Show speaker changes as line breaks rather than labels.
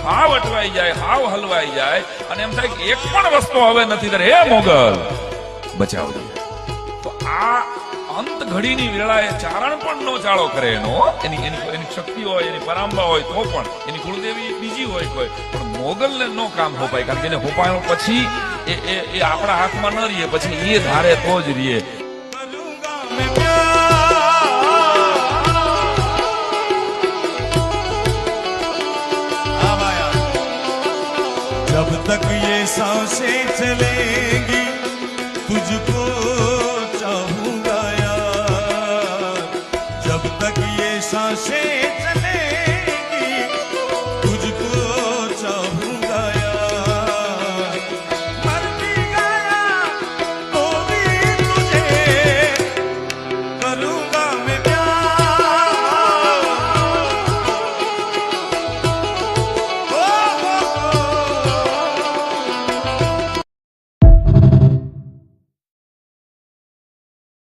હાવ અટવાઈ જાય, હાવ હલવાઈ જાય અને એમ થાય કે એક પણ વસ્તુ હવે નથી. ત્યારે હે મોગલ બચાવજો. તો આ અંત ઘડીની વેળાએ ચારણ પણ નો ચાળો કરે એનો, એની શક્તિ હોય, એની પરાંબા હોય તો પણ, એની કુળદેવી બીજી હોય કોઈ, પણ મોગલને નો કામ હોપાય. કારણ કે એને હોપાયો પછી એ આપણા હાથમાં ન રહીએ, પછી એ ધારે તો જ રહીએ.
जब तक ये सांसें चलेंगी